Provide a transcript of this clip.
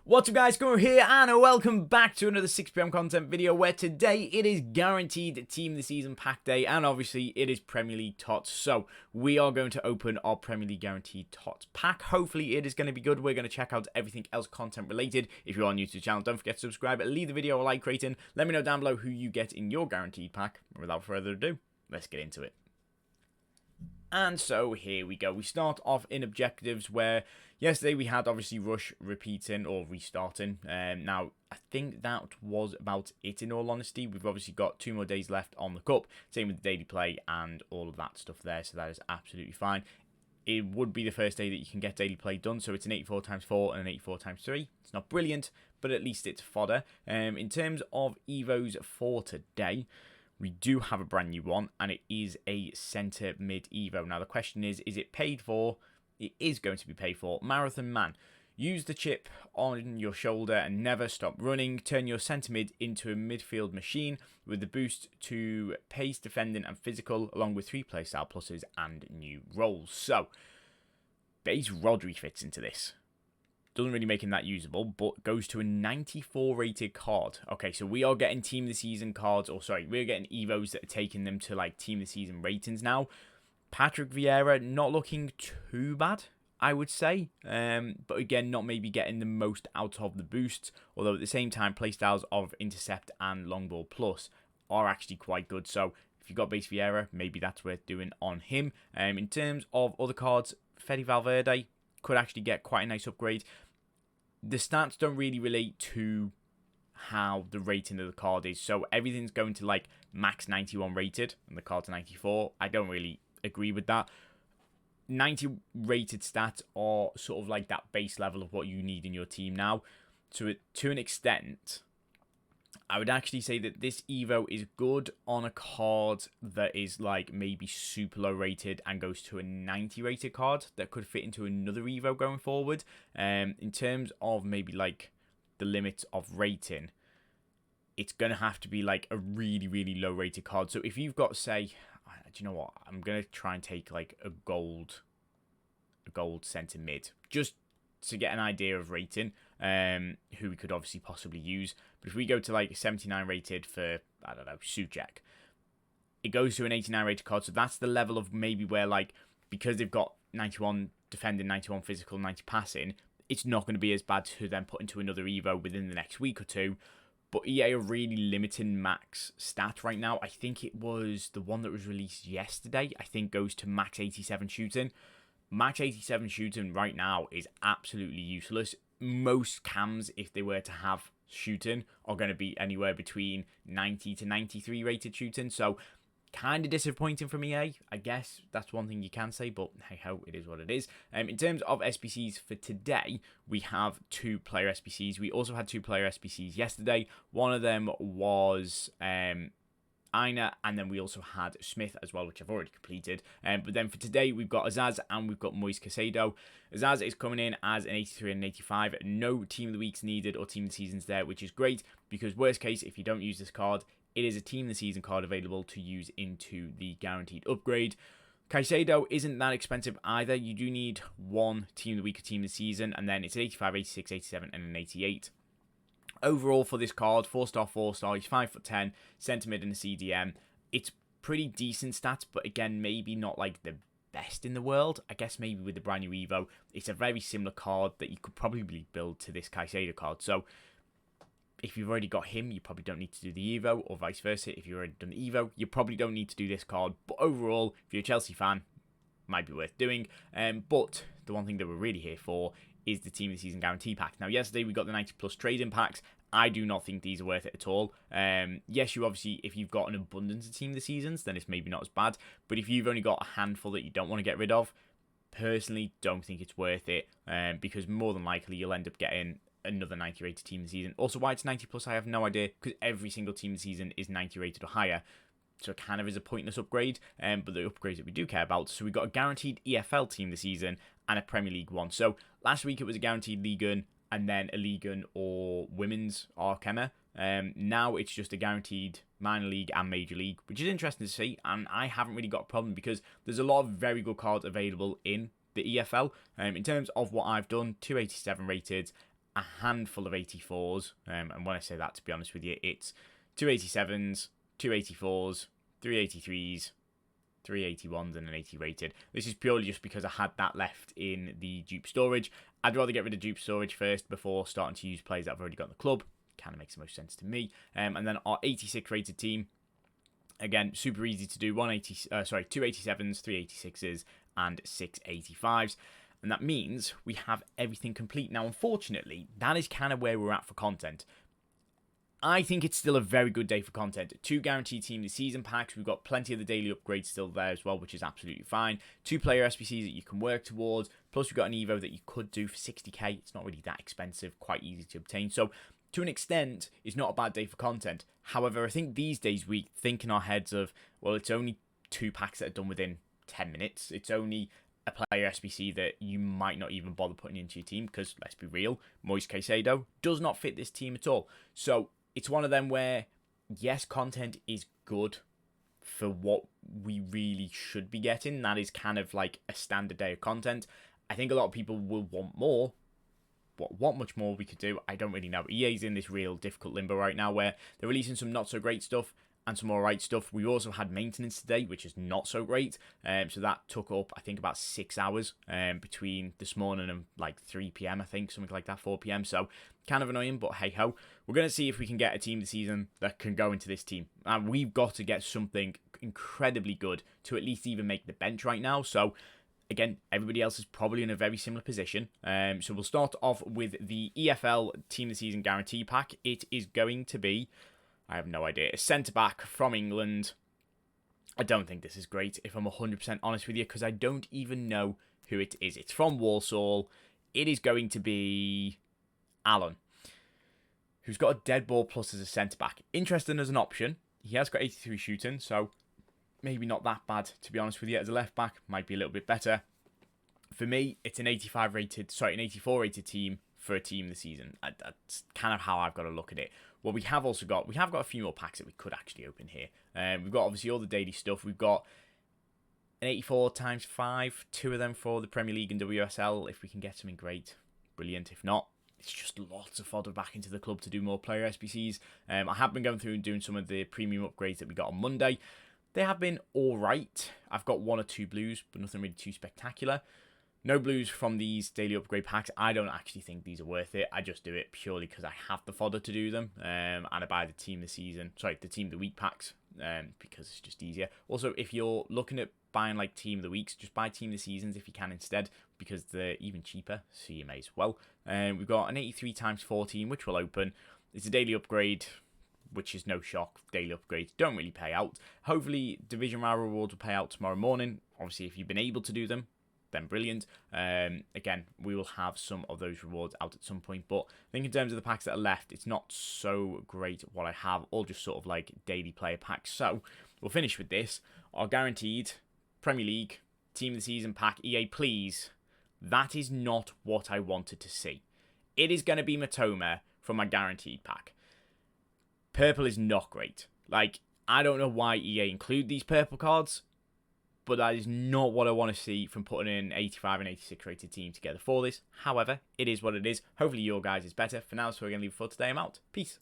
What's up guys, Gunnar here and welcome back to another 6 PM content video where today it is guaranteed Team of the Season pack day and obviously it is Premier League Tots. So we are going to open our Premier League guaranteed Tots pack. Hopefully it is going to be good. We're going to check out everything else content related. If you are new to the channel, don't forget to subscribe, leave the video a like rating, let me know down below who you get in your guaranteed pack. And without further ado, let's get into it. And so here we go. We start off in objectives where yesterday we had obviously Rush repeating or restarting. Now, I think that was about it in all honesty. We've obviously got 2 more days left on the cup. Same with the daily play and all of that stuff there. So that is absolutely fine. It would be the first day that you can get daily play done. So it's an 84x4 and an 84x3. It's not brilliant, but at least it's fodder. In terms of Evos for today, we do have a brand new one, and it is a centre mid Evo. Now, the question is it paid for? It is going to be paid for. Marathon Man. Use the chip on your shoulder and never stop running. Turn your centre mid into a midfield machine with the boost to pace, defending, and physical, along with 3 playstyle pluses and new roles. So, base Rodri fits into this. Doesn't really make him that usable, but goes to a 94 rated card. Okay, so we are getting Team of the Season cards, or sorry, we're getting Evos that are taking them to like Team of the Season ratings now. Patrick Vieira, not looking too bad, I would say. But again, not maybe getting the most out of the boosts. Although at the same time, playstyles of Intercept and Long Ball Plus are actually quite good. So if you've got base Vieira, maybe that's worth doing on him. In terms of other cards, Fede Valverde could actually get quite a nice upgrade. The stats don't really relate to how the rating of the card is. So everything's going to like max 91 rated and the card's 94. I don't really agree with that. 90 rated stats are sort of like that base level of what you need in your team now. So to an extent, I would actually say that this Evo is good on a card that is like maybe super low rated and goes to a 90 rated card that could fit into another Evo going forward. In terms of maybe like the limits of rating, it's going to have to be like a really, really low rated card. So if you've got, say, do you know what? I'm going to try and take like a gold centre mid just to get an idea of rating, who we could obviously possibly use. But if we go to like 79 rated for, I don't know, Suchek, it goes to an 89 rated card. So that's the level of maybe where like, because they've got 91 defending, 91 physical, 90 passing, it's not going to be as bad to then put into another Evo within the next week or two. But EA are really limiting max stat right now. I think it was the one that was released yesterday, I think goes to max 87 shooting. Max 87 shooting right now is absolutely useless. Most cams, if they were to have shooting, are going to be anywhere between 90 to 93 rated shooting. So, kind of disappointing from EA. I guess that's one thing you can say, but hey ho, it is what it is. In terms of SBCs for today, we have 2 player SBCs. We also had 2 player SBCs yesterday. One of them was Aina, and then we also had Smith as well, which I've already completed. But then for today, we've got Azaz and we've got Moise Caicedo. Azaz is coming in as an 83 and an 85. No Team of the Weeks needed or Team of the Seasons there, which is great because worst case, if you don't use this card, it is a Team of the Season card available to use into the guaranteed upgrade. Caicedo isn't that expensive either. You do need 1 Team of the Week or Team of the Season, and then it's an 85, 86, 87, and an 88. Overall for this card, 4-star, 4-star, he's 5'10", centre mid and a CDM. It's pretty decent stats, but again, maybe not like the best in the world. I guess maybe with the brand new Evo, it's a very similar card that you could probably build to this Caicedo card. So if you've already got him, you probably don't need to do the Evo, or vice versa. If you've already done the Evo, you probably don't need to do this card. But overall, if you're a Chelsea fan, might be worth doing. But the one thing that we're really here for is the Team of the Season guarantee pack. Now, yesterday we got the 90 plus trade-in packs. I do not think these are worth it at all. Yes, you obviously, if you've got an abundance of Team of the Seasons, then it's maybe not as bad. But if you've only got a handful that you don't want to get rid of, personally, don't think it's worth it. Because more than likely, you'll end up getting another 90 rated Team of the Season. Also, why it's 90 plus, I have no idea, because every single Team of the Season is 90 rated or higher. So it kind of is a pointless upgrade, but the upgrades that we do care about. So we got a guaranteed EFL Team of the Season and a Premier League one. So last week it was a guaranteed Ligue 1 and then a Ligue 1 or Women's Arkema. Now it's just a guaranteed minor league and major league, which is interesting to see. And I haven't really got a problem because there's a lot of very good cards available in the EFL. In terms of what I've done, 287 rated a handful of 84s. And when I say that, to be honest with you, it's 287s, 284s, 383s, 381s, and an 80 rated. This is purely just because I had that left in the dupe storage. I'd rather get rid of dupe storage first before starting to use players that I've already got in the club. Kind of makes the most sense to me. And then our 86 rated team, again, super easy to do. 287s, 386s, and 685s. And that means we have everything complete. Now, unfortunately, that is kind of where we're at for content. I think it's still a very good day for content. 2 guaranteed team of the season packs. We've got plenty of the daily upgrades still there as well, which is absolutely fine. 2 player SBCs that you can work towards. Plus, we've got an Evo that you could do for 60k. It's not really that expensive, quite easy to obtain. So, to an extent, it's not a bad day for content. However, I think these days we think in our heads of, well, it's only 2 packs that are done within 10 minutes. It's only a player SBC that you might not even bother putting into your team because, let's be real, Moise Caicedo does not fit this team at all. So, it's one of them where, yes, content is good for what we really should be getting. That is kind of like a standard day of content. I think a lot of people will want more. What much more we could do, I don't really know. EA's in this real difficult limbo right now where they're releasing some not so great stuff and some alright stuff. We also had maintenance today, which is not so great. So that took up, I think, about 6 hours between this morning and like 3 p.m, I think, something like that, 4 p.m. So kind of annoying, but hey ho. We're going to see if we can get a team this season that can go into this team. And we've got to get something incredibly good to at least even make the bench right now. So again, everybody else is probably in a very similar position. So we'll start off with the EFL Team of the Season Guarantee Pack. It is going to be, I have no idea, a centre-back from England. I don't think this is great, if I'm 100% honest with you, because I don't even know who it is. It's from Walsall. It is going to be Alan, who's got a dead ball plus as a centre-back. Interesting as an option. He has got 83 shooting, so maybe not that bad, to be honest with you. As a left-back, might be a little bit better. For me, it's an 84 rated team for a team this season. That's kind of how I've got to look at it. What we have also got, we have got a few more packs that we could actually open here. We've got obviously all the daily stuff. We've got an 84 times 5, 2 of them for the Premier League and WSL. If we can get something great, brilliant. If not, it's just lots of fodder back into the club to do more player SBCs. I have been going through and doing some of the premium upgrades that we got on Monday. They have been alright. I've got 1 or 2 blues, but nothing really too spectacular. No blues from these daily upgrade packs. I don't actually think these are worth it. I just do it purely because I have the fodder to do them. And I buy the team of the week packs because it's just easier. Also, if you're looking at buying like team of the weeks, just buy team of the seasons if you can instead, because they're even cheaper, so you may as well. We've got an 83 times 14, which will open. It's a daily upgrade, which is no shock. Daily upgrades don't really pay out. Hopefully, Division Round rewards will pay out tomorrow morning. Obviously, if you've been able to do them, then brilliant. Again, we will have some of those rewards out at some point, but I think in terms of the packs that are left, it's not so great what I have, all just sort of like daily player packs. So we'll finish with this. Our guaranteed Premier League Team of the Season pack. EA, please. That is not what I wanted to see. It is going to be Matoma from my guaranteed pack. Purple is not great. Like, I don't know why EA include these purple cards, but that is not what I want to see from putting an 85 and 86 rated team together for this. However, it is what it is. Hopefully your guys is better. For now, so we're going to leave it for today. I'm out. Peace.